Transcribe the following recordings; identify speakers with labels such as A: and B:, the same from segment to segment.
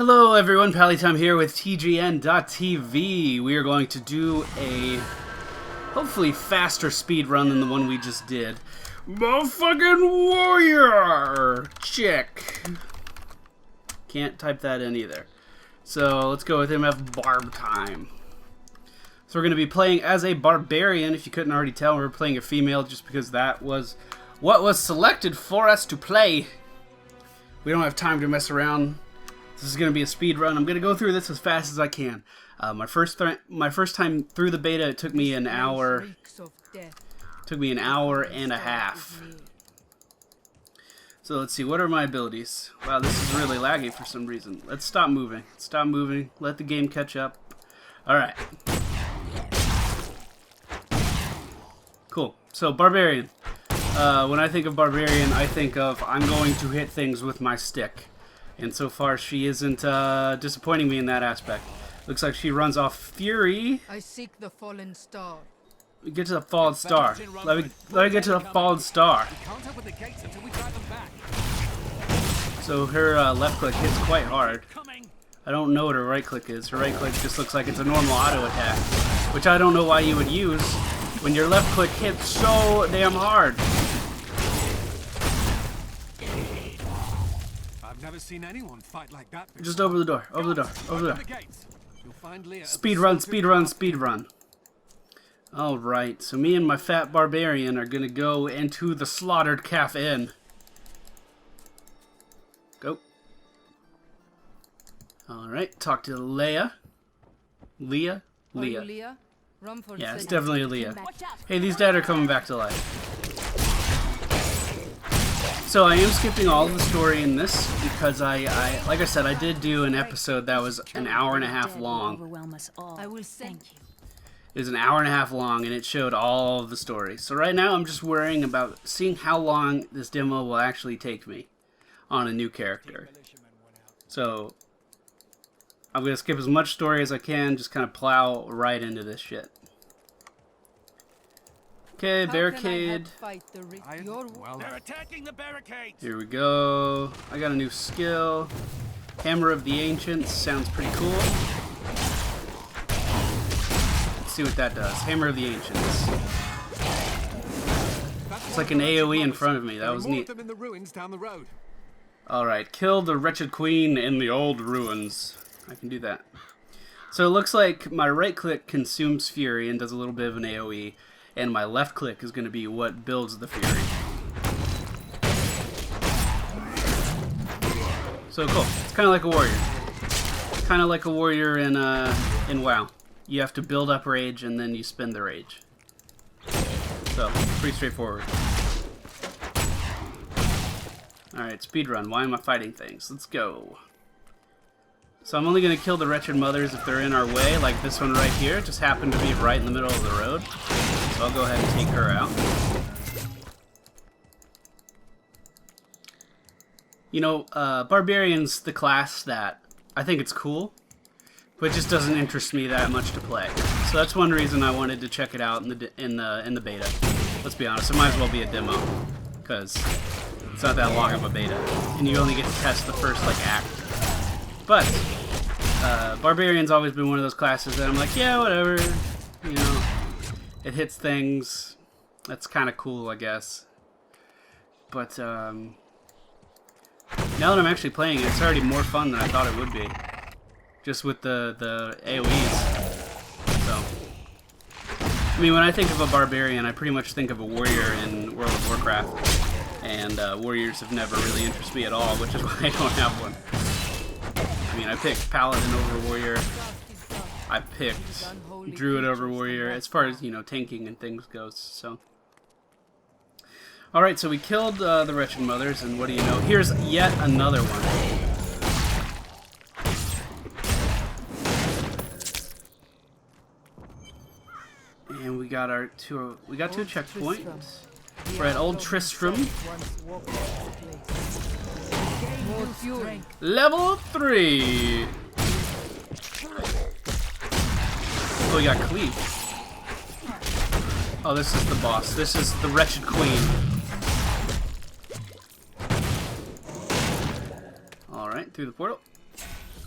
A: Hello everyone, PallyTime here with TGN.TV. We are going to do a hopefully faster speed run than the one we just did. Motherfucking warrior! Check. Can't type that in either. So let's go with MFPallytime. So we're going to be playing as a barbarian. If you couldn't already tell, we're playing a female just because that was what was selected for us to play. We don't have time to mess around. This is going to be a speed run. I'm going to go through this as fast as I can. My first time through the beta, it took me an hour. Took me an hour and a half. So let's see. What are my abilities? Wow, this is really laggy for some reason. Let's stop moving. Stop moving. Let the game catch up. All right. Cool. So Barbarian. When I think of Barbarian, I think of I'm going to hit things with my stick. And so far, she isn't disappointing me in that aspect. Looks like she runs off Fury.
B: I seek the fallen star.
A: We get to the fallen star. Let me get to the fallen star. So her left click hits quite hard. I don't know what her right click is. Her right click just looks like it's a normal auto attack, which I don't know why you would use when your left click hits so damn hard.
C: Never seen anyone fight like that before.
A: Just over the door, over the door, over the door. Speed run, speed run, speed run. Alright, so me and my fat barbarian are gonna go into the slaughtered calf inn. Go. Alright, talk to Leah. Leah? Leah. Yeah, it's definitely Leah. Hey, these dead are coming back to life. So I am skipping all of the story in this because like I said, I did do an episode that was an hour and a half long.
B: I will thank you.
A: It was an hour and a half long and it showed all of the story. So right now I'm just worrying about seeing how long this demo will actually take me on a new character. So I'm going to skip as much story as I can, just kind of plow right into this shit. Okay, barricade.
C: They're attacking the barricades.
A: Here we go. I got a new skill. Hammer of the Ancients sounds pretty cool. Let's see what that does. Hammer of the Ancients. It's like an AoE in front of me. That was neat. Alright, kill the wretched queen in the old ruins. I can do that. So it looks like my right click consumes fury and does a little bit of an AoE. And my left click is going to be what builds the fury. So cool. It's kind of like a warrior. Kind of like a warrior in WoW. You have to build up rage and then you spend the rage. So pretty straightforward. All right, speedrun. Why am I fighting things? Let's go. So I'm only going to kill the wretched mothers if they're in our way, like this one right here. It just happened to be right in the middle of the road. So I'll go ahead and take her out. You know, Barbarian's the class that I think it's cool, but it just doesn't interest me that much to play. So that's one reason I wanted to check it out in the beta. Let's be honest, it might as well be a demo, because it's not that long of a beta, and you only get to test the first like act. But Barbarian's always been one of those classes that I'm like, yeah, whatever, you know. It hits things. That's kind of cool, I guess. But now that I'm actually playing it, it's already more fun than I thought it would be. Just with the AoEs. So, I mean, when I think of a barbarian, I pretty much think of a warrior in World of Warcraft. And warriors have never really interested me at all, which is why I don't have one. I mean, I picked Paladin over warrior. I picked Druid over warrior as far as, you know, tanking and things goes, so. Alright, so we killed the wretched mothers, and what do you know? Here's yet another one. And we got our two checkpoints. We're at Old Tristram. Level 3. Oh, we got Cleave. Oh, this is the boss. This is the wretched queen. Alright, through the portal.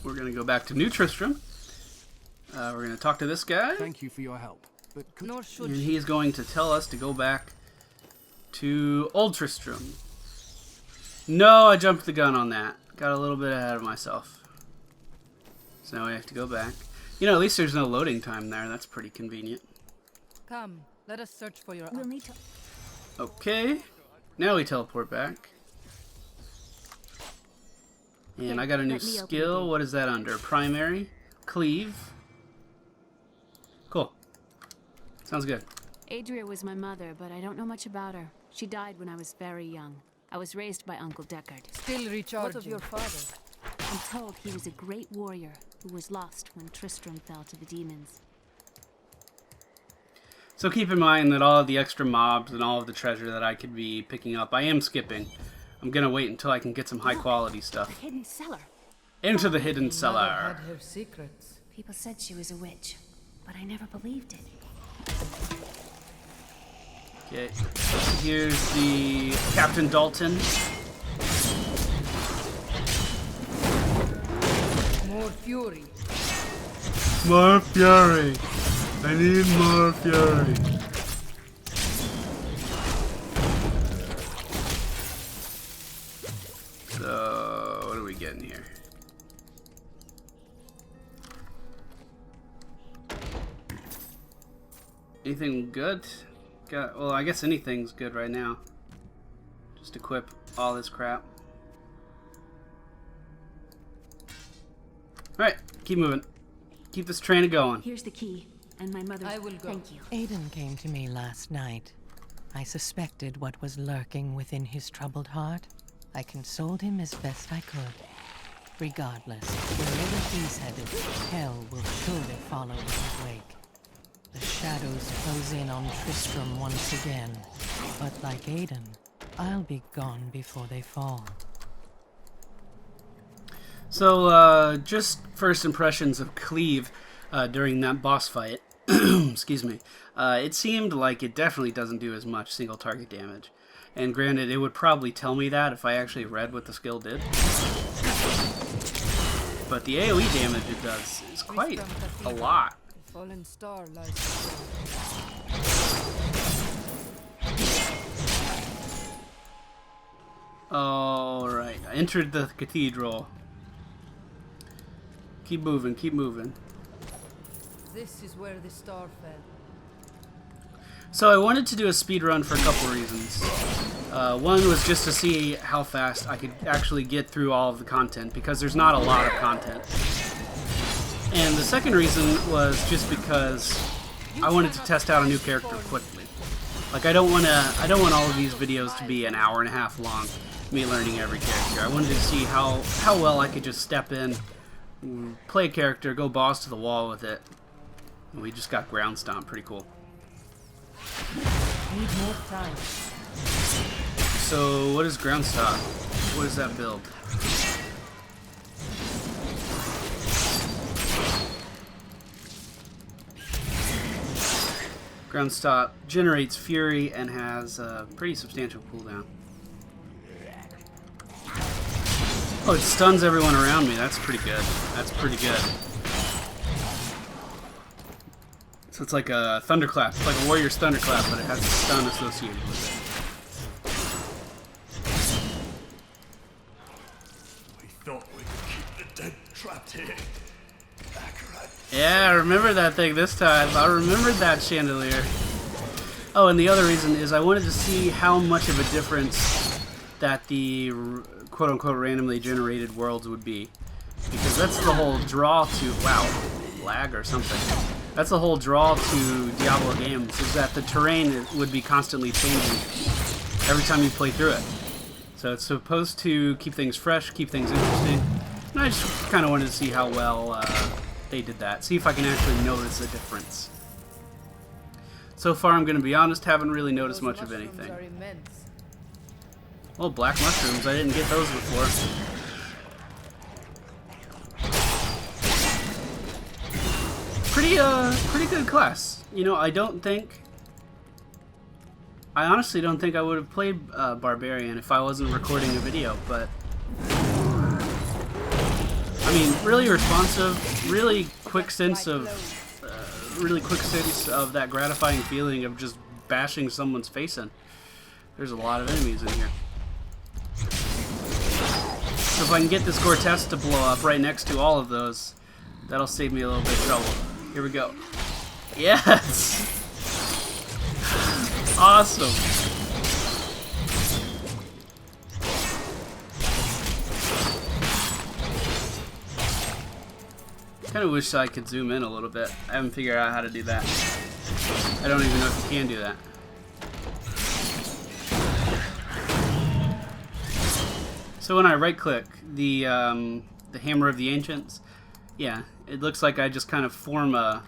A: we're going to go back to New Tristram. We're going to talk to this guy.
C: Thank you for your help. But
B: Nor should
A: And
B: she.
A: he's going to tell us to go back to Old Tristram. No, I jumped the gun on that. Got a little bit ahead of myself. So now we have to go back. You know, at least there's no loading time there. That's pretty convenient.
B: Come, let us search for your
D: We'll need to.
A: Okay. Now we teleport back. And
D: Here,
A: I got a new
D: let me open the
A: skill.
D: gate.
A: What is that under? Primary. Cleave. Cool. Sounds good.
D: Adria was my mother, but I don't know much about her. She died when I was very young. I was raised by Uncle Deckard.
B: Still recharging. What of your father?
D: I'm told he was a great warrior who was lost when Tristram fell to the demons.
A: So keep in mind that all of the extra mobs and all of the treasure that I could be picking up, I am skipping. I'm gonna wait until I can get some high quality
D: A
A: stuff.
D: hidden cellar.
A: Into the hidden
B: Mother
A: cellar.
B: had her secrets.
D: People said she was a witch, but I never believed it.
A: Okay, here's the Captain Dalton.
B: More fury.
A: More fury. I need more fury. So, what are we getting here? Anything good? Well, I guess anything's good right now. Just equip all this crap. Alright, keep moving. Keep this train going.
D: Here's the key, and my mother.
B: I will go.
D: Thank you.
E: Aiden came to me last night. I suspected what was lurking within his troubled heart. I consoled him as best I could. Regardless, wherever he's headed, hell will surely follow in his wake. The shadows close in on Tristram once again. But like Aiden, I'll be gone before they fall.
A: So, just first impressions of Cleave during that boss fight. Excuse me. It seemed like it definitely doesn't do as much single target damage. And granted, it would probably tell me that if I actually read what the skill did. But the AoE damage it does is quite a lot.
B: The fallen star lies.
A: Alright, I entered the Cathedral. Keep moving, keep moving.
B: This is where the star fell.
A: So I wanted to do a speed run for a couple reasons. One was just to see how fast I could actually get through all of the content, because there's not a lot of content. And the second reason was just because I wanted to test out a new character quickly. Like I don't want all of these videos to be an hour and a half long, me learning every character. I wanted to see how well I could just step in, play a character, go balls to the wall with it. And we just got ground stomp, pretty cool.
B: Need more time.
A: So, what is ground stomp? What does that build? Ground stomp generates fury and has a pretty substantial cooldown. Oh, it stuns everyone around me. That's pretty good. That's pretty good. So it's like a thunderclap. It's like a warrior's thunderclap, but it has a stun associated with it.
F: We thought we could keep the dead trapped here. Accurate.
A: Yeah, I remember that thing this time. I remembered that chandelier. Oh, and the other reason is I wanted to see how much of a difference that the quote-unquote randomly generated worlds would be. Because that's the whole draw to... Wow, lag or something. That's the whole draw to Diablo games, is that the terrain would be constantly changing every time you play through it. So it's supposed to keep things fresh, keep things interesting. And I just kind of wanted to see how well they did that. See if I can actually notice a difference. So far, I'm going to be honest, haven't really noticed
B: Those
A: much of
B: mushrooms
A: anything.
B: are immense.
A: Oh, black mushrooms. I didn't get those before. Pretty good class. You know, I honestly don't think I would have played Barbarian if I wasn't recording a video, but I'm I mean, really responsive, really quick sense of that gratifying feeling of just bashing someone's face in. There's a lot of enemies in here. So if I can get this Gortess to blow up right next to all of those, that'll save me a little bit of trouble. Here we go. Yes! Awesome! Kind of wish I could zoom in a little bit. I haven't figured out how to do that. I don't even know if you can do that. So when I right-click the Hammer of the Ancients, yeah, it looks like I just kind of form a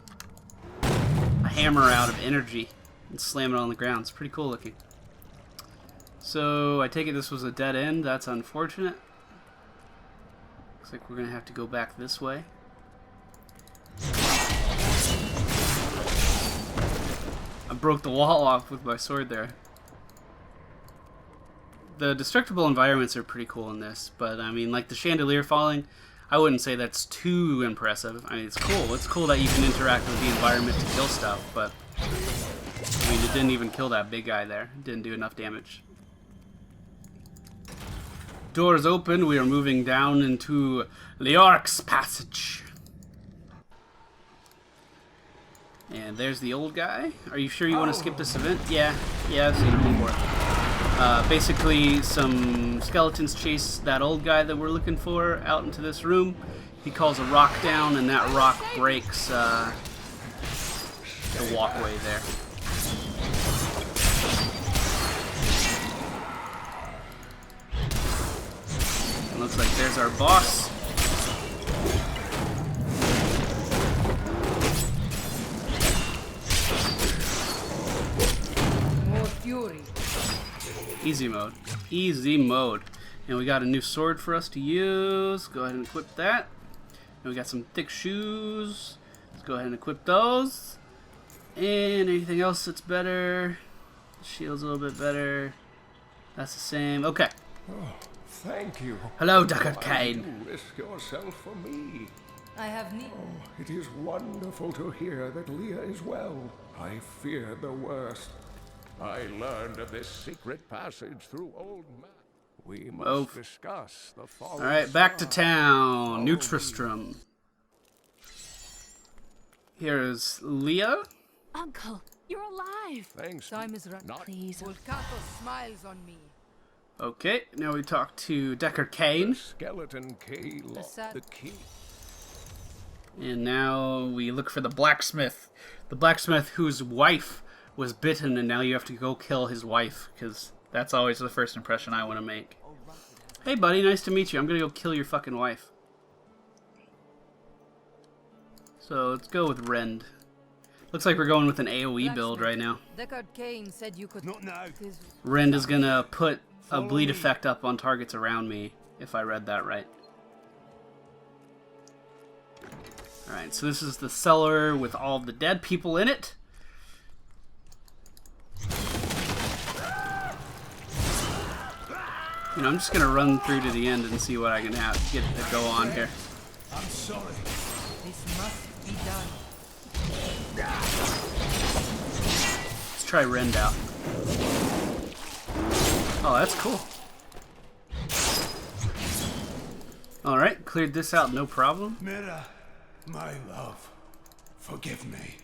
A: hammer out of energy and slam it on the ground. It's pretty cool looking. So I take it this was a dead end. That's unfortunate. Looks like we're gonna have to go back this way. I broke the wall off with my sword there. The destructible environments are pretty cool in this, but I mean, like the chandelier falling, I wouldn't say that's too impressive. I mean, it's cool. It's cool that you can interact with the environment to kill stuff, but I mean, it didn't even kill that big guy there. It didn't do enough damage. Doors open. We are moving down into Yoric's passage. And there's the old guy. Are you sure you want to skip this event? Yeah, I've seen him before. Basically, some skeletons chase that old guy that we're looking for out into this room. He calls a rock down, and that rock breaks the walkway there. It looks like there's our boss.
B: More fury.
A: Easy mode. Easy mode. And we got a new sword for us to use. Go ahead and equip that. And we got some thick shoes. Let's go ahead and equip those. And anything else that's better? Shield's a little bit better. That's the same. Okay.
F: Oh, thank you.
A: Hello, Deckard Cain.
F: You risk yourself for me.
B: I have need.
F: Oh, it is wonderful to hear that Leah is well. I feared the worst. I learned of this secret passage through old map. We must discuss the fallen.
A: All right, back to town. New Tristram. Here is Leah.
D: Uncle, you're alive.
F: Thanks.
B: Time is running.
D: Please.
B: Volcato smiles on me.
A: Okay, now we talk to Deckard Cain.
F: Skeleton key lock. The key.
A: And now we look for the blacksmith. The blacksmith whose wife was bitten, and now you have to go kill his wife, because that's always the first impression I want to make. Hey buddy, nice to meet you. I'm gonna go kill your fucking wife. So let's go with Rend. Looks like we're going with an AoE build right now.
B: Deckard Cain said you could.
C: Not now.
A: Rend is gonna put a bleed effect up on targets around me, if I read that right. Alright, so this is the cellar with all the dead people in it. You know, I'm just gonna run through to the end and see what I can get to go on here.
C: I'm sorry.
B: This must be done.
A: Let's try Rend out. Oh, that's cool. Alright, cleared this out, no problem.
C: Mira, my love, forgive me.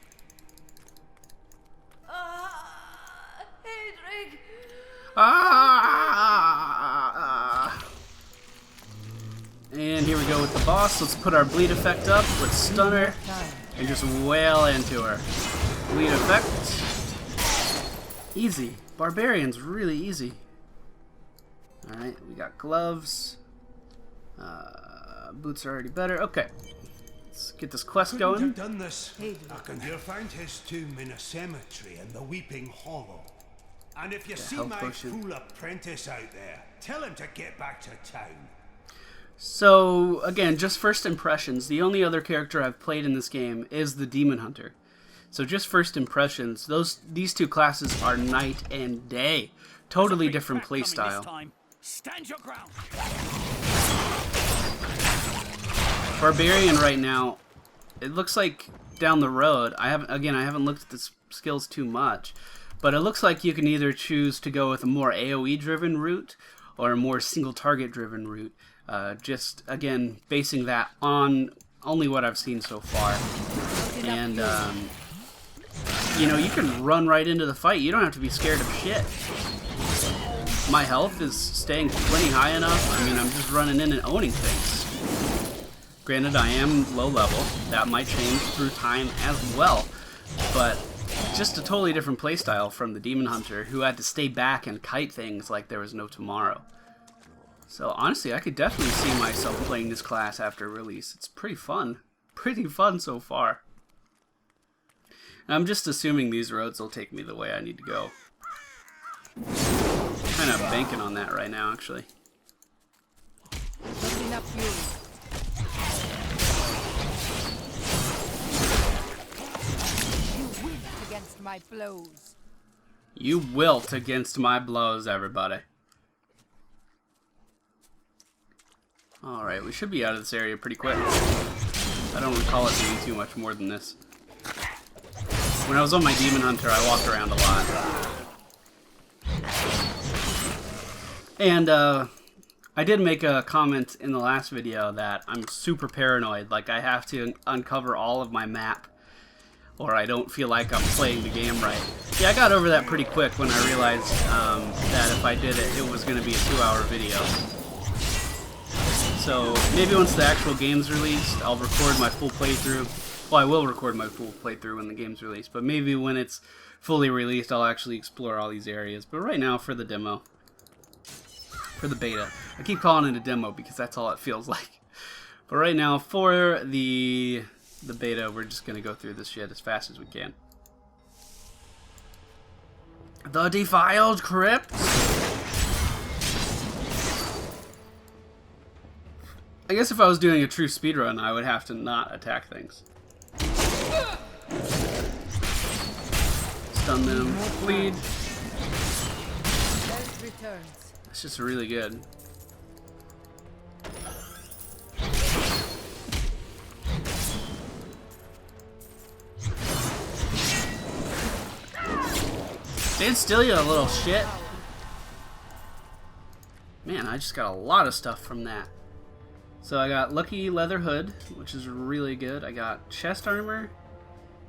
B: Hedrig!
A: And here we go with the boss. Let's put our bleed effect up. Let's stun her and just wail into her. Bleed effect. Easy. Barbarian's really easy. Alright, we got gloves. Boots are already better. Okay. Let's get this quest
C: Couldn't
A: going.
C: have done this. I can hear found his tomb in a cemetery in the Weeping Hollow. And if you see
A: health
C: my
A: potion.
C: fool apprentice out there, tell him to get back to town.
A: So, again, just first impressions. The only other character I've played in this game is the Demon Hunter. So just first impressions. These two classes are night and day. Totally different playstyle.
C: Stand your ground.
A: Barbarian right now, it looks like down the road, I haven't looked at the skills too much, but it looks like you can either choose to go with a more AoE driven route or a more single target driven route. Just again basing that on only what I've seen so far. And you know, you can run right into the fight. You don't have to be scared of shit. My health is staying plenty high enough. I mean, I'm just running in and owning things. Granted, I am low level. That might change through time as well. But just a totally different playstyle from the Demon Hunter, who had to stay back and kite things like there was no tomorrow. So honestly, I could definitely see myself playing this class after release. It's pretty fun. Pretty fun so far. And I'm just assuming these roads will take me the way I need to go. I'm kind of banking on that right now, actually.
B: Looking up you. You wilt against my blows.
A: You wilt against my blows, everybody. Alright, we should be out of this area pretty quick. I don't recall it being too much more than this. When I was on my Demon Hunter, I walked around a lot. And I did make a comment in the last video that I'm super paranoid. Like, I have to uncover all of my map, or I don't feel like I'm playing the game right. Yeah, I got over that pretty quick when I realized that if I did it, it was going to be a 2-hour video. So maybe once the actual game's released, I'll record my full playthrough. Well, I will record my full playthrough when the game's released, but maybe when it's fully released, I'll actually explore all these areas. But right now, for the demo, for the beta, I keep calling it a demo because that's all it feels like. But right now, for the beta, we're just gonna go through this shit as fast as we can. The Defiled Crypts. I guess if I was doing a true speedrun, I would have to not attack things. Stun them, bleed. That's just really good. Stand still, you little shit. Man, I just got a lot of stuff from that. So I got Lucky Leather Hood, which is really good. I got chest armor,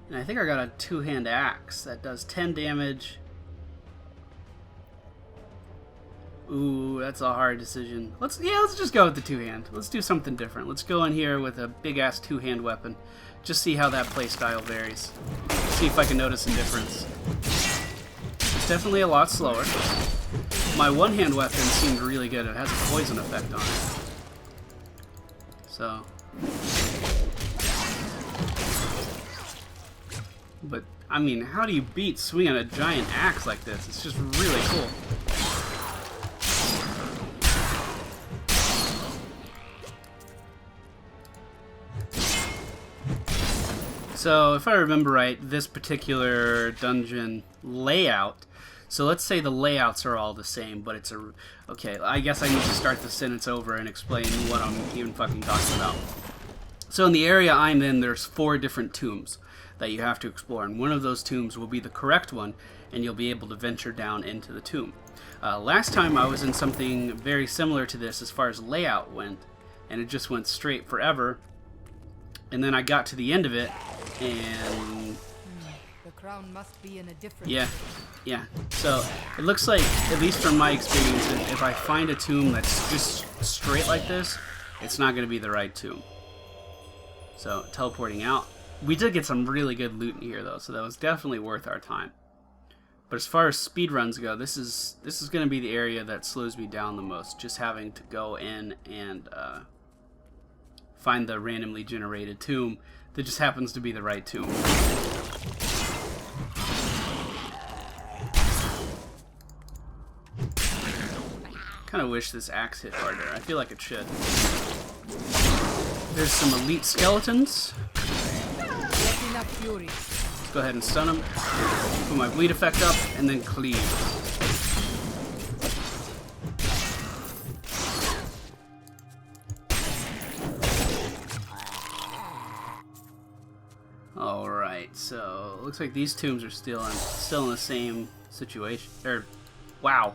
A: and I think I got a 2-hand axe that does 10 damage. Ooh, that's a hard decision. Let's just go with the 2-hand. Let's do something different. Let's go in here with a big-ass 2-hand weapon. Just see how that playstyle varies. See if I can notice a difference. It's definitely a lot slower. My 1-hand weapon seemed really good. It has a poison effect on it. So, but I mean, how do you beat swinging a giant axe like this? It's just really cool. So, if I remember right, this particular dungeon layout. So let's say the layouts are all the same, but it's a... Okay, I guess I need to start the sentence over and explain what I'm even fucking talking about. So in the area I'm in, there's 4 different tombs that you have to explore, and one of those tombs will be the correct one, and you'll be able to venture down into the tomb. Last time I was in something very similar to this as far as layout went, and it just went straight forever, and then I got to the end of it, and...
B: The crown must be in a different...
A: Yeah. So it looks like, at least from my experience, if I find a tomb that's just straight like this, it's not going to be the right tomb. So teleporting out. We did get some really good loot in here though, so that was definitely worth our time. But as far as speedruns go, this is going to be the area that slows me down the most. Just having to go in and find the randomly generated tomb that just happens to be the right tomb. Kind of wish this axe hit harder. I feel like it should. There's some elite skeletons. Let's go ahead and stun them. Put my bleed effect up, and then cleave. Alright, so looks like these tombs are still in the same situation. Wow.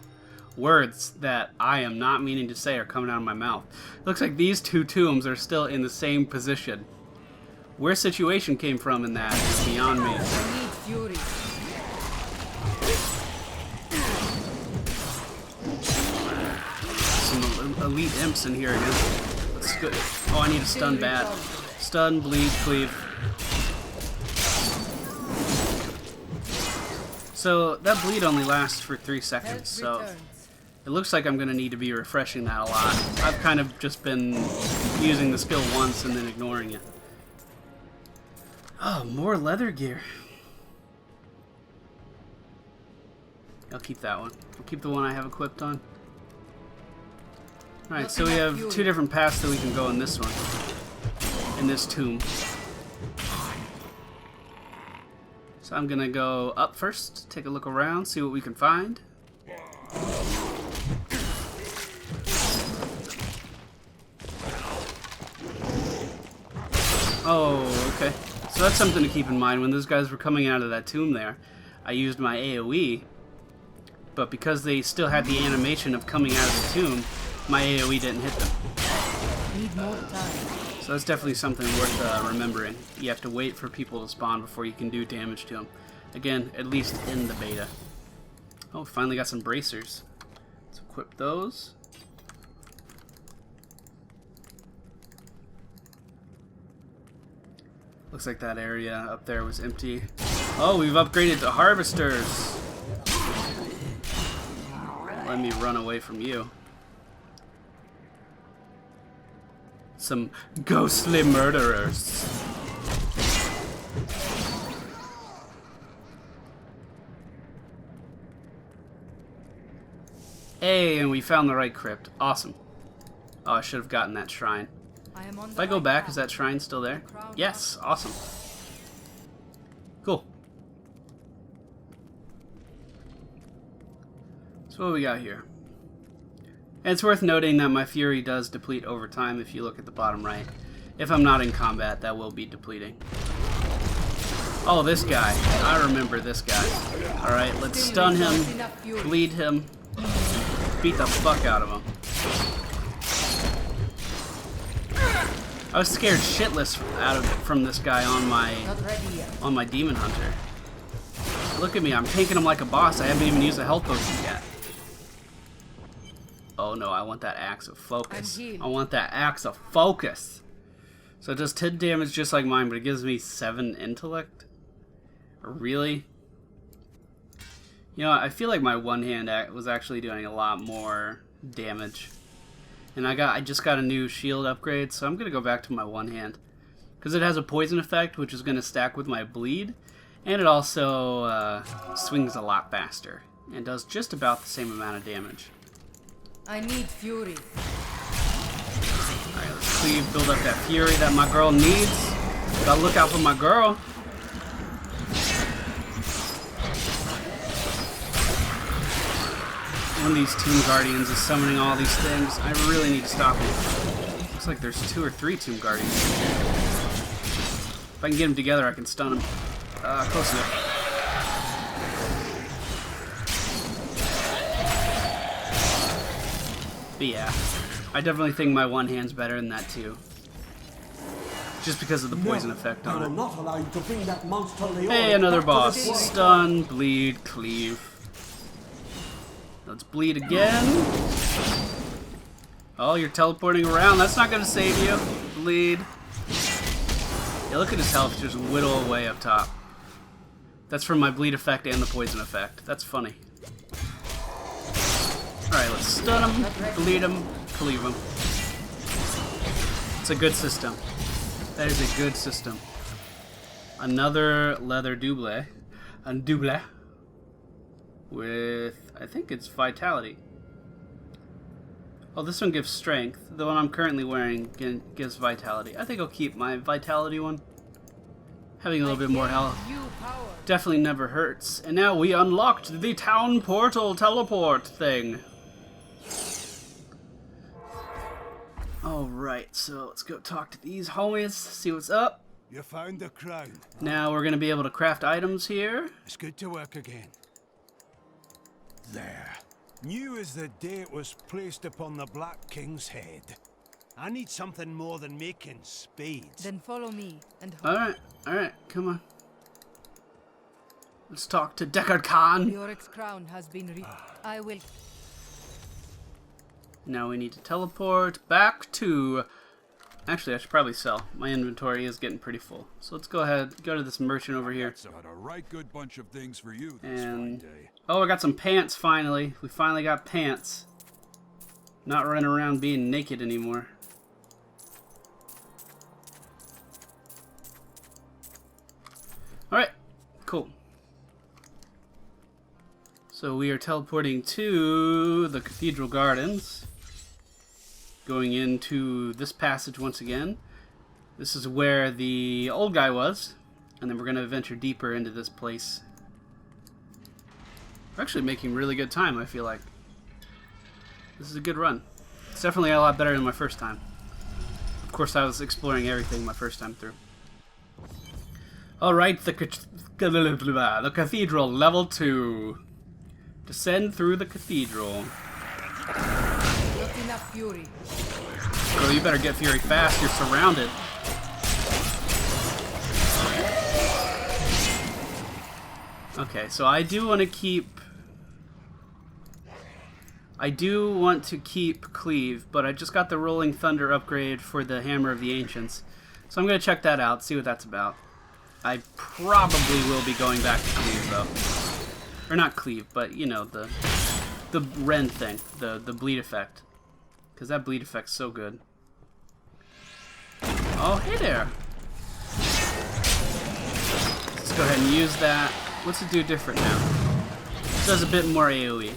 A: Words that I am not meaning to say are coming out of my mouth. Looks like these two tombs are still in the same position. Where situation came from in that is beyond me.
B: I need fury.
A: Some elite imps in here again. Let's go. Oh, I need a stun bat. Stun, bleed, cleave. So that bleed only lasts for 3 seconds, so it looks like I'm going to need to be refreshing that a lot. I've kind of just been using the skill once and then ignoring it. Oh, more leather gear. I'll keep that one. I'll keep the one I have equipped on. Alright, so we have 2 different paths that we can go in this one. In this tomb. So I'm gonna go up first, take a look around, see what we can find. Oh, okay. So that's something to keep in mind. When those guys were coming out of that tomb there, I used my AoE, but because they still had the animation of coming out of the tomb, my AoE didn't hit them.
B: Need more time.
A: So that's definitely something worth remembering. You have to wait for people to spawn before you can do damage to them. Again, at least in the beta. Oh, finally got some bracers. Let's equip those. Looks like that area up there was empty. Oh, we've upgraded to harvesters. Let me run away from you. Some ghostly murderers. Hey, and we found the right crypt. Awesome. Oh, I should have gotten that shrine. If I go back, is that shrine still there? Yes, awesome. Cool. So what do we got here? And it's worth noting that my fury does deplete over time if you look at the bottom right. If I'm not in combat, that will be depleting. Oh, this guy. I remember this guy. Alright, let's stun him, bleed him, beat the fuck out of him. I was scared shitless from this guy on my demon hunter. Look at me, I'm tanking him like a boss. I haven't even used a health potion yet. Oh no, I want that axe of focus. I want that axe of focus. So it does 10 damage just like mine, but it gives me 7 intellect. Really? You know, I feel like my one hand was actually doing a lot more damage. And I just got a new shield upgrade, so I'm gonna go back to my one hand. Because it has a poison effect, which is gonna stack with my bleed. And it also swings a lot faster. And does just about the same amount of damage.
B: I need fury.
A: Alright, let's cleave, build up that fury that my girl needs. Gotta look out for my girl. One of these Tomb Guardians is summoning all these things. I really need to stop it. Looks like there's 2 or 3 Tomb Guardians. If I can get them together, I can stun them. Close enough. But yeah, I definitely think my one hand's better than that too. Just because of the poison effect on it. Hey, another boss. Stun, bleed, cleave. Let's bleed again. Oh, you're teleporting around. That's not going to save you. Bleed. Yeah, look at his health just whittle away up top. That's from my bleed effect and the poison effect. That's funny. Alright, let's stun him, bleed him, cleave him. It's a good system. That is a good system. Another leather double. A double. With, I think it's vitality. Oh, this one gives strength. The one I'm currently wearing gives vitality. I think I'll keep my vitality one. Having a little bit more health definitely never hurts. And now we unlocked the town portal teleport thing. Alright, so let's go talk to these homies, see what's up.
C: You found the crown.
A: Now we're going to be able to craft items here.
C: It's good to work again. There. New as the day it was placed upon the Black King's head. I need something more than making spades.
B: Then follow me and
A: Alright, come on. Let's talk to Deckard Khan.
B: Yoric's crown has been I will.
A: Now we need to teleport back to... Actually, I should probably sell. My inventory is getting pretty full. So let's go ahead, go to this merchant over here.
G: Got a right good bunch of things for you this fine
A: And...
G: day.
A: Oh, I got some pants finally. We finally got pants. Not running around being naked anymore. Alright, cool. So we are teleporting to the Cathedral Gardens. Going into this passage once again. This is where the old guy was. And then we're going to venture deeper into this place. We're actually making really good time, I feel like. This is a good run. It's definitely a lot better than my first time. Of course, I was exploring everything my first time through. Alright, the Cathedral, level 2. Descend through the Cathedral.
B: Not enough fury.
A: Girl, you better get fury fast, you're surrounded. Okay, so I do want to keep Cleave, but I just got the Rolling Thunder upgrade for the Hammer of the Ancients. So I'm going to check that out, see what that's about. I probably will be going back to Cleave, though. Or not Cleave, but, you know, the Rend thing, the bleed effect. Because that bleed effect's so good. Oh, hey there! Let's go ahead and use that. What's it do different now? It does a bit more AoE.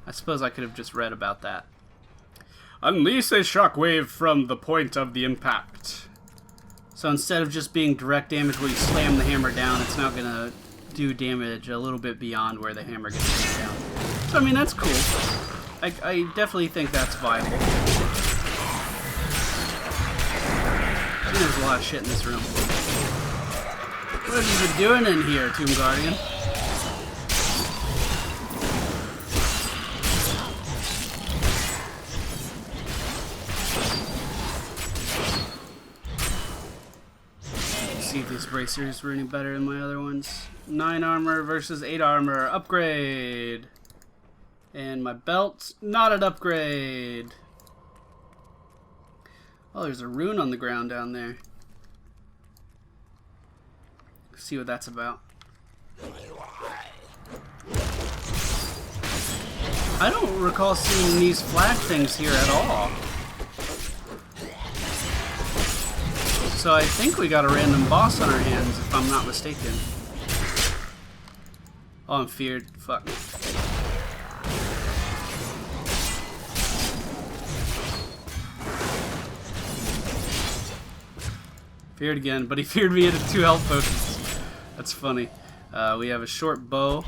A: I suppose I could have just read about that. Unleash a shockwave from the point of the impact. So instead of just being direct damage where you slam the hammer down, it's now going to do damage a little bit beyond where the hammer gets slammed down. So I mean, that's cool. I definitely think that's viable. I think there's a lot of shit in this room. What have you been doing in here, Tomb Guardian? See if these bracers were any better than my other ones. 9 armor versus 8 armor. Upgrade! And my belt, not an upgrade. Oh, there's a rune on the ground down there. Let's see what that's about. I don't recall seeing these flag things here at all. So I think we got a random boss on our hands, if I'm not mistaken. Oh, I'm feared. Fuck. Feared again, but he feared me into 2 health potions. That's funny. We have a short bow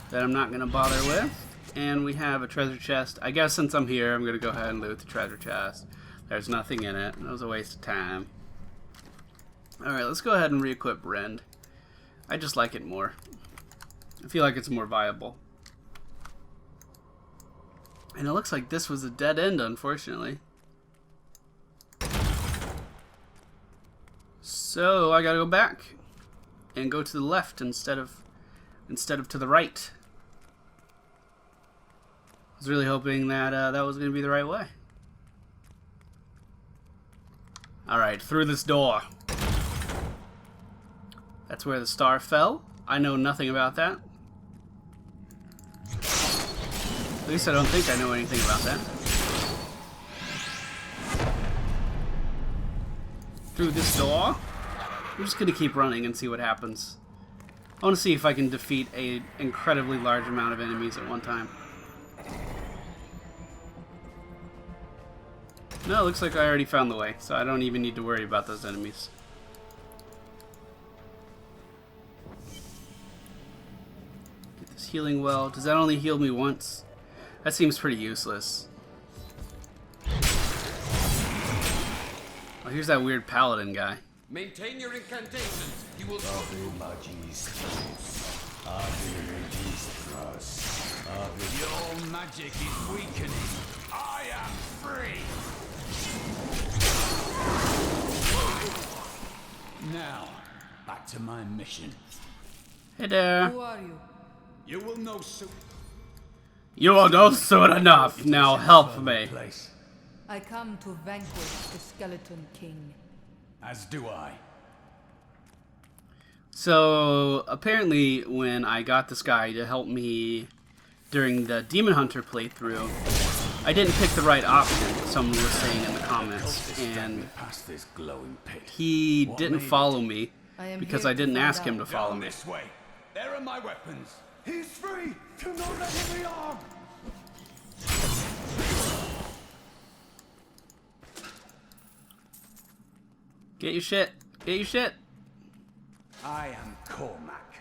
A: that I'm not going to bother with. And we have a treasure chest. I guess since I'm here, I'm going to go ahead and loot the treasure chest. There's nothing in it. That was a waste of time. Alright, let's go ahead and re-equip Rend. I just like it more. I feel like it's more viable. And it looks like this was a dead end, unfortunately. So I gotta go back and go to the left instead of to the right. I was really hoping that that was gonna be the right way. All right, through this door. That's where the star fell. I know nothing about that. At least I don't think I know anything about that. Through this door. I'm just going to keep running and see what happens. I want to see if I can defeat an incredibly large amount of enemies at one time. No, it looks like I already found the way, so I don't even need to worry about those enemies. Get this healing well. Does that only heal me once? That seems pretty useless. Oh, here's that weird paladin guy.
H: Maintain your incantations. You will.
C: Your magic is weakening. I am free. Now, back to my mission.
A: Hey there.
B: Who are you?
C: You will know soon.
A: You will know soon enough. Now help me.
B: I come to vanquish the Skeleton King.
C: As do I.
A: So apparently when I got this guy to help me during the Demon Hunter playthrough, I didn't pick the right option, someone was saying in the comments, and he didn't follow me because I didn't ask him to follow me.
C: This way. There are my weapons. He's free. Do not let him be armed.
A: Get your shit. Get your shit.
I: I am Cormac,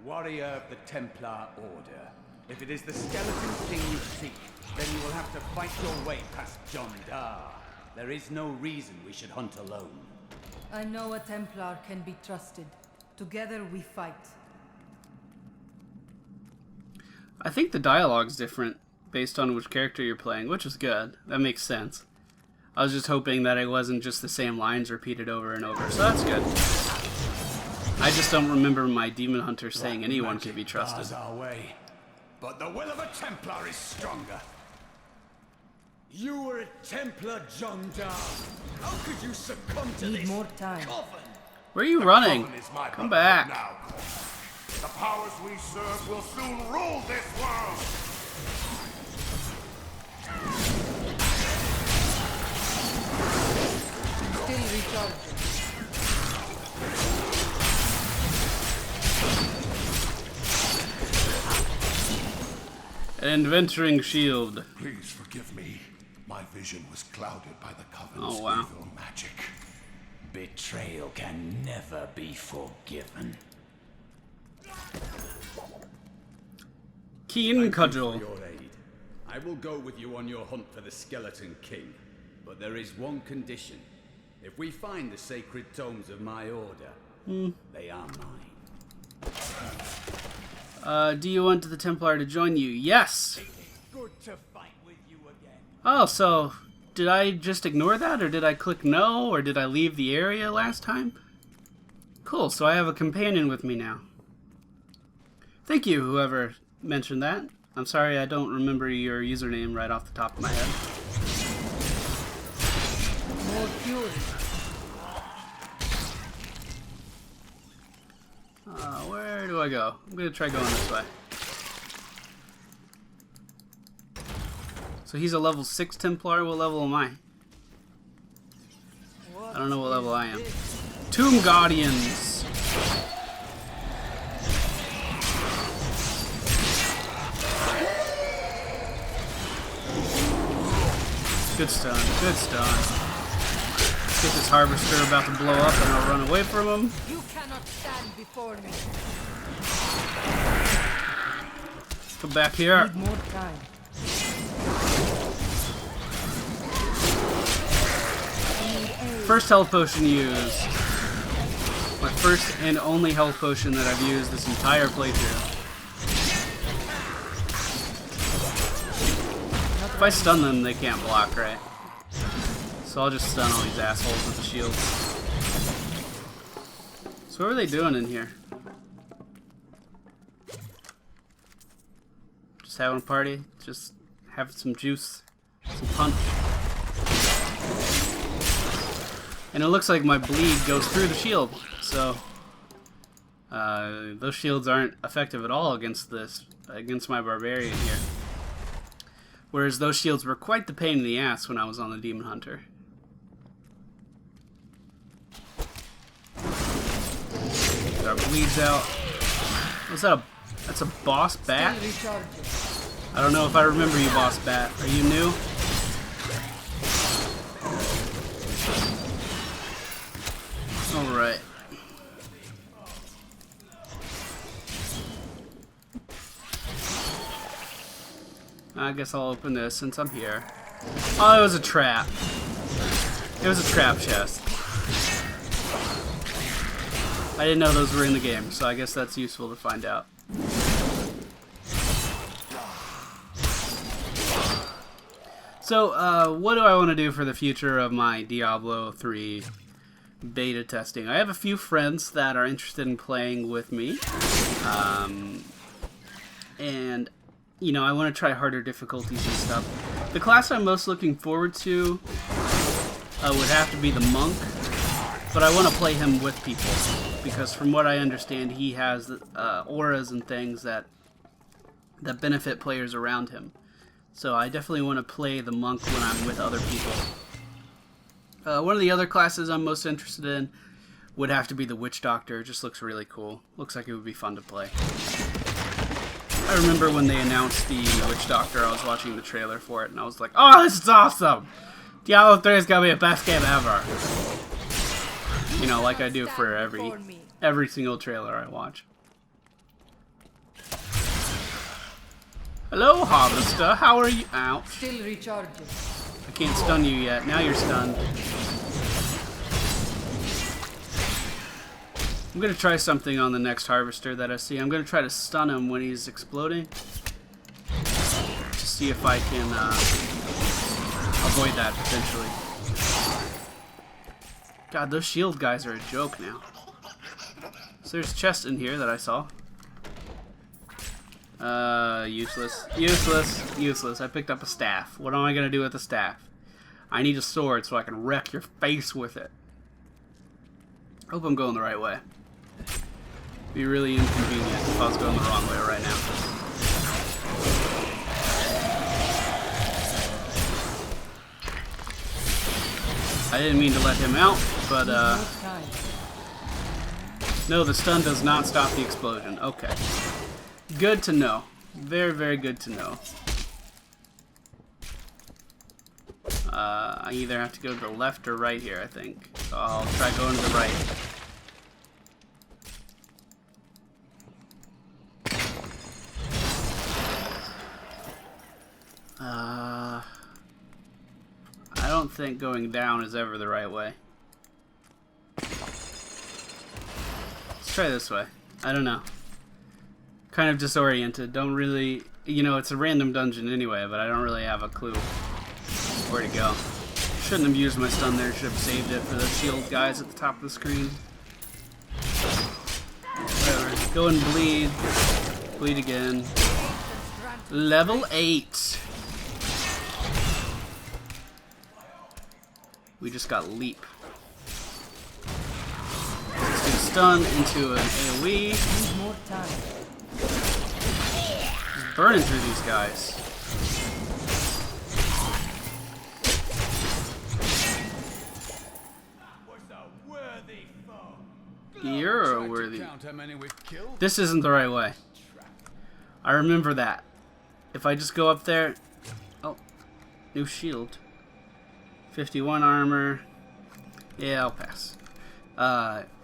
I: warrior of the Templar Order. If it is the Skeleton King you seek, then you will have to fight your way past John Dar. There is no reason we should hunt alone.
B: I know a Templar can be trusted. Together we fight.
A: I think the dialogue's different based on which character you're playing, which is good. That makes sense. I was just hoping that it wasn't just the same lines repeated over and over, so that's good. I just don't remember my Demon Hunter saying anyone can be trusted.
C: Our way, but the will of a Templar is stronger. You were a Templar, John Dar. How could you succumb to
B: Need
C: this
B: more time.
C: coven?
A: Where are you running?
C: Coven is my
A: Come
C: brotherhood
A: back.
C: now. The powers we serve will soon rule this world.
B: Still recharging.
A: An adventuring shield.
F: Please forgive me. My vision was clouded by the Coven's
A: Oh, wow.
F: evil magic.
I: Betrayal can never be forgiven.
A: Keen cudgel.
I: Your aid. I will go with you on your hunt for the Skeleton King, but there is one condition. If we find the sacred tomes of my order, they are mine.
A: Do you want the Templar to join you? Yes!
I: Good to fight with you again.
A: Oh, so did I just ignore that, or did I click no, or did I leave the area last time? Cool, so I have a companion with me now. Thank you, whoever mentioned that. I'm sorry I don't remember your username right off the top of my head.
B: More fury.
A: Where do I go? I'm gonna try going this way. So he's a level 6 Templar. What level am I? I don't know what level I am. Tomb Guardians. Good stun. Good stun. Let's get this harvester about to blow up and I'll run away from him.
B: You cannot stand before me.
A: Come back here.
B: Need more time.
A: First health potion used. My first and only health potion that I've used this entire playthrough. If I stun them, they can't block, right? So I'll just stun all these assholes with the shields. So what are they doing in here? Just having a party? Just having some juice? Some punch? And it looks like my bleed goes through the shield, so those shields aren't effective at all against my Barbarian here. Whereas those shields were quite the pain in the ass when I was on the Demon Hunter. Get our bleeds out. What's that? That's a boss bat? I don't know if I remember you, boss bat. Are you new? Alright. I guess I'll open this since I'm here. Oh, it was a trap. It was a trap chest. I didn't know those were in the game, so I guess that's useful to find out. So, what do I want to do for the future of my Diablo 3 beta testing? I have a few friends that are interested in playing with me. And, you know, I want to try harder difficulties and stuff. The class I'm most looking forward to would have to be the monk. But I want to play him with people, because from what I understand, he has auras and things that benefit players around him. So I definitely want to play the monk when I'm with other people. One of the other classes I'm most interested in would have to be the witch doctor. It just looks really cool. Looks like it would be fun to play. I remember when they announced the witch doctor, I was watching the trailer for it, and I was like, oh, this is awesome! Diablo 3 is going to be the best game ever! You know, like I do for every single trailer I watch. Hello, Harvester. How are you? Ow.
B: Still recharging.
A: I can't stun you yet. Now you're stunned. I'm going to try something on the next Harvester that I see. I'm going to try to stun him when he's exploding. To see if I can avoid that, potentially. God, those shield guys are a joke now. So there's chests in here that I saw. Useless. Useless. Useless. I picked up a staff. What am I gonna do with the staff? I need a sword so I can wreck your face with it. Hope I'm going the right way. Be really inconvenient if I was going the wrong way right now. I didn't mean to let him out, but no, the stun does not stop the explosion. Okay. Good to know. Very, very good to know. I either have to go to the left or right here, I think. So I'll try going to the right. I don't think going down is ever the right way. Let's try this way. I don't know. Kind of disoriented. Don't really... You know, it's a random dungeon anyway, but I don't really have a clue where to go. Shouldn't have used my stun there. Should have saved it for the shield guys at the top of the screen. Whatever. Go and bleed. Bleed again. Level 8. We just got leap. Let's do stun into an AoE. Just burning through these guys. You're a worthy. This isn't the right way. I remember that. If I just go up there... Oh. New shield. 51 armor. Yeah, I'll pass.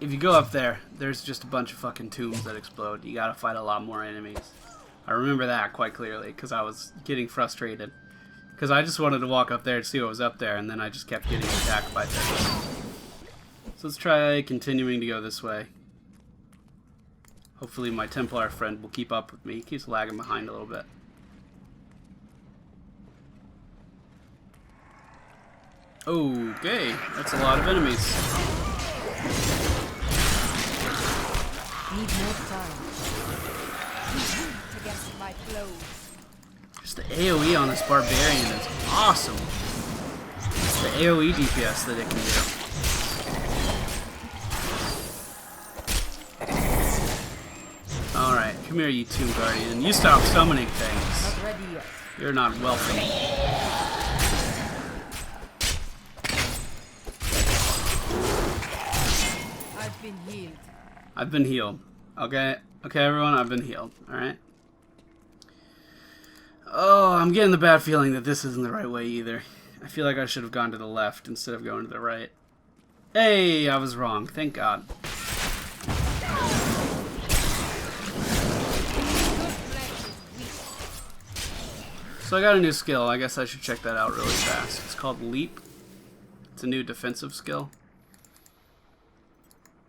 A: If you go up there, there's just a bunch of fucking tombs that explode. You gotta fight a lot more enemies. I remember that quite clearly, because I was getting frustrated. Because I just wanted to walk up there and see what was up there, and then I just kept getting attacked by things. So let's try continuing to go this way. Hopefully my Templar friend will keep up with me. He keeps lagging behind a little bit. Okay, that's a lot of enemies.
B: Need more time. Against my blows.
A: Just the AoE on this Barbarian is awesome. The AoE DPS that it can do. Alright, come here, you Tomb Guardian. You stop summoning things.
B: Not ready yet.
A: You're not welcome.
B: I've been healed.
A: I've been healed. Okay? Okay, everyone, I've been healed. Alright? Oh, I'm getting the bad feeling that this isn't the right way either. I feel like I should have gone to the left instead of going to the right. Hey, I was wrong. Thank God. So I got a new skill. I guess I should check that out really fast. It's called Leap. It's a new defensive skill.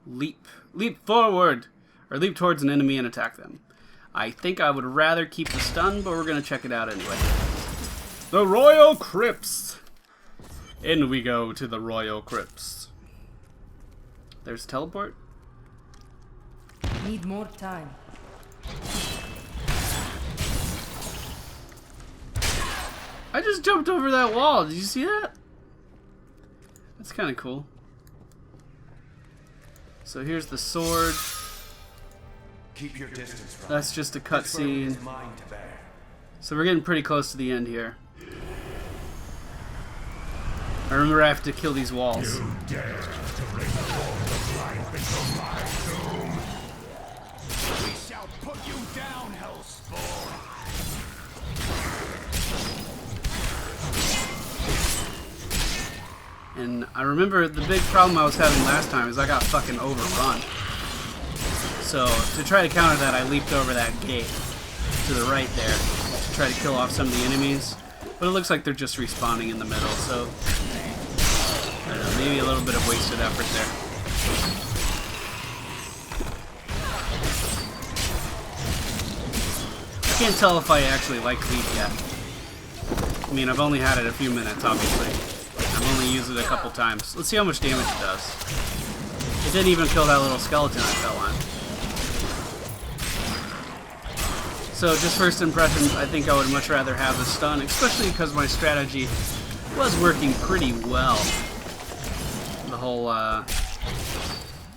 A: Leap. Leap forward! Or leap towards an enemy and attack them. I think I would rather keep the stun, but we're going to check it out anyway. The Royal Crypts! In we go to the Royal Crypts. There's teleport.
B: Need more time.
A: I just jumped over that wall. Did you see that? That's kind of cool. So here's the sword.
C: Keep your distance from
A: That's just a cutscene.
C: It's mine to bear.
A: So we're getting pretty close to the end here. I remember I have to kill these walls.
F: You dare to bring the force of life into my tomb.
C: We shall put you down, Hellspawn.
A: And I remember the big problem I was having last time is I got fucking overrun. So to try to counter that, I leaped over that gate to the right there to try to kill off some of the enemies. But it looks like they're just respawning in the middle, so I don't know, maybe a little bit of wasted effort there. I can't tell if I actually like Leap yet. I mean, I've only had it a few minutes, obviously. I've only used it a couple times. Let's see how much damage it does. It didn't even kill that little skeleton I fell on. So just first impressions, I think I would much rather have the stun, especially because my strategy was working pretty well. The whole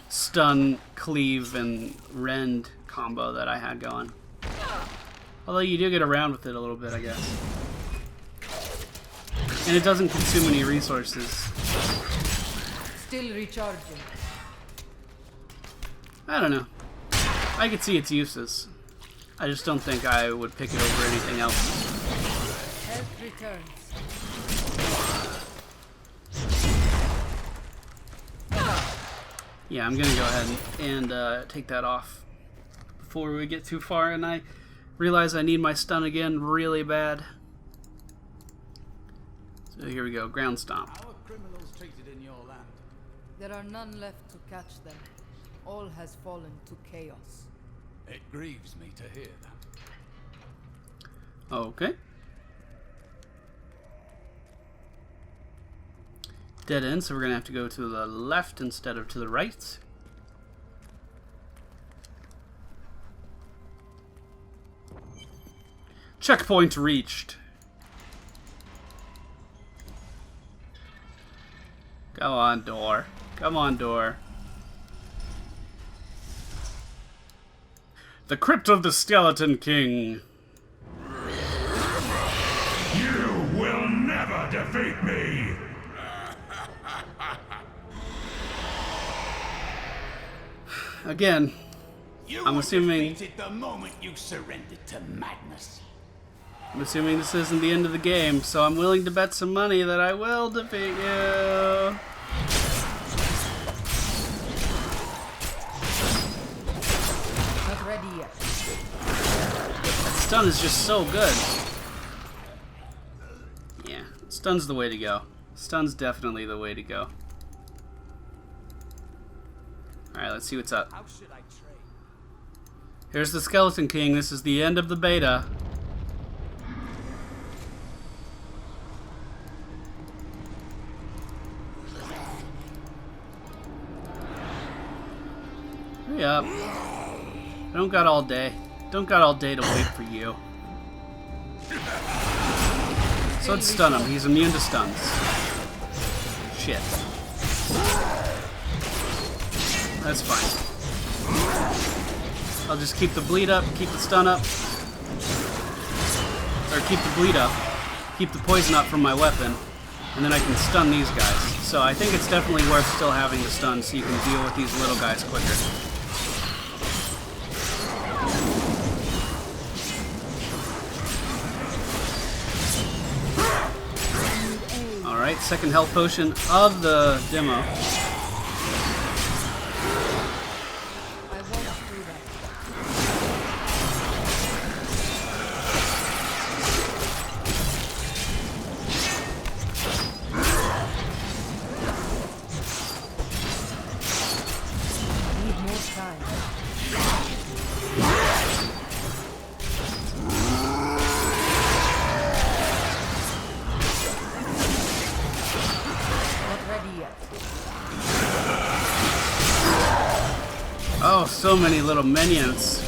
A: stun, cleave, and rend combo that I had going. Although you do get around with it a little bit, I guess. And it doesn't consume any resources.
B: Still recharging.
A: I don't know. I could see its uses. I just don't think I would pick it over anything else.
B: Health returns.
A: Yeah, I'm gonna go ahead and take that off before we get too far, and I realize I need my stun again really bad. So here we go, ground stomp.
I: How are criminals treated in your land?
B: There are none left to catch them. All has fallen to chaos.
I: It grieves me to hear that.
A: Okay. Dead end, so we're gonna have to go to the left instead of to the right. Checkpoint reached. Go on, door. Come on, door. The Crypt of the Skeleton King.
F: You will never defeat me!
A: Again, I'm assuming
C: The moment you surrendered to madness.
A: this isn't the end of the game, so I'm willing to bet some money that I will defeat you.
B: Not ready yet.
A: Stun is just so good. Yeah, stun's the way to go. Stun's definitely the way to go. Alright, let's see what's up.
I: How should I trade?
A: Here's the Skeleton King. This is the end of the beta. Hurry up. I don't got all day. Don't got all day to wait for you. So let's stun him. He's immune to stuns. Shit. That's fine. I'll just keep the bleed up, keep the stun up. Or keep the bleed up, keep the poison up from my weapon, and then I can stun these guys. So I think it's definitely worth still having the stun so you can deal with these little guys quicker. Alright, second health potion of the demo.
B: I won't do that.
A: Oh, so many little minions.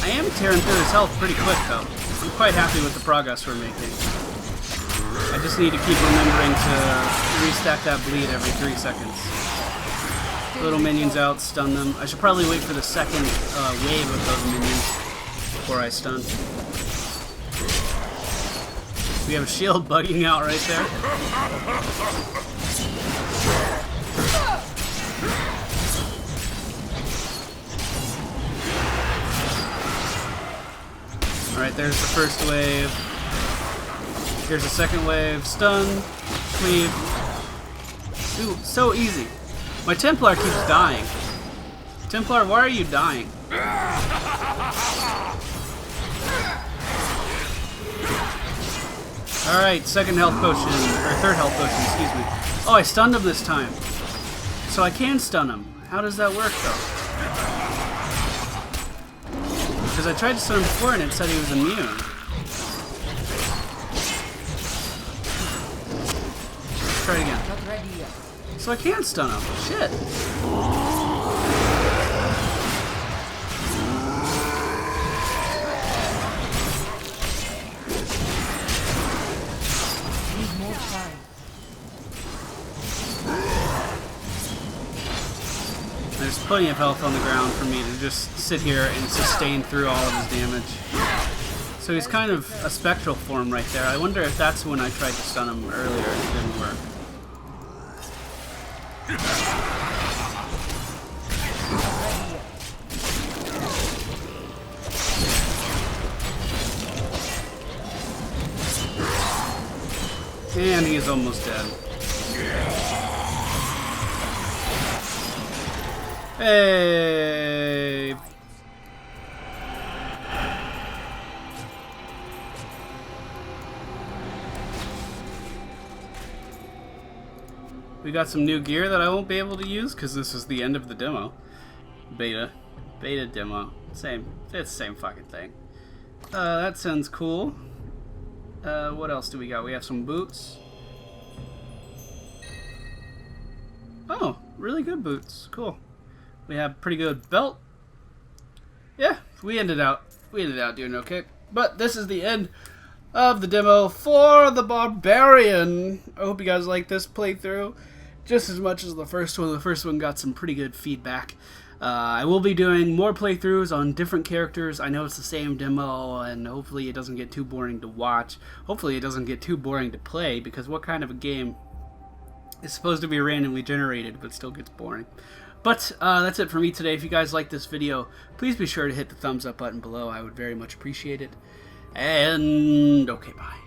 A: I am tearing through his health pretty quick, though. I'm quite happy with the progress we're making. I just need to keep remembering to restack that bleed every 3 seconds. Little minions out, stun them. I should probably wait for the second wave of those minions before I stun. We have a shield bugging out right there. Alright, there's the first wave. Here's the second wave. Stun. Cleave. Ooh, so easy. My Templar keeps dying. Templar, why are you dying? Alright, second health potion, or third health potion, excuse me. Oh, I stunned him this time. So I can stun him. How does that work, though? Because I tried to stun him before and it said he was immune. Let's try it again. So I can stun him. Shit. There's plenty of health on the ground for me to just sit here and sustain through all of his damage. So he's kind of a spectral form right there. I wonder if that's when I tried to stun him earlier and it didn't work. And he's almost dead. Hey! We got some new gear that I won't be able to use because this is the end of the demo. Beta demo. It's the same fucking thing. That sounds cool. What else do we got? We have some boots. Oh, really good boots. Cool. We have pretty good belt. Yeah, we ended out doing okay. But this is the end of the demo for the Barbarian. I hope you guys like this playthrough just as much as the first one. The first one got some pretty good feedback. I will be doing more playthroughs on different characters. I know it's the same demo, and hopefully it doesn't get too boring to watch. Hopefully it doesn't get too boring to play, because what kind of a game is supposed to be randomly generated but still gets boring? But that's it for me today. If you guys like this video, please be sure to hit the thumbs up button below. I would very much appreciate it. And okay, bye.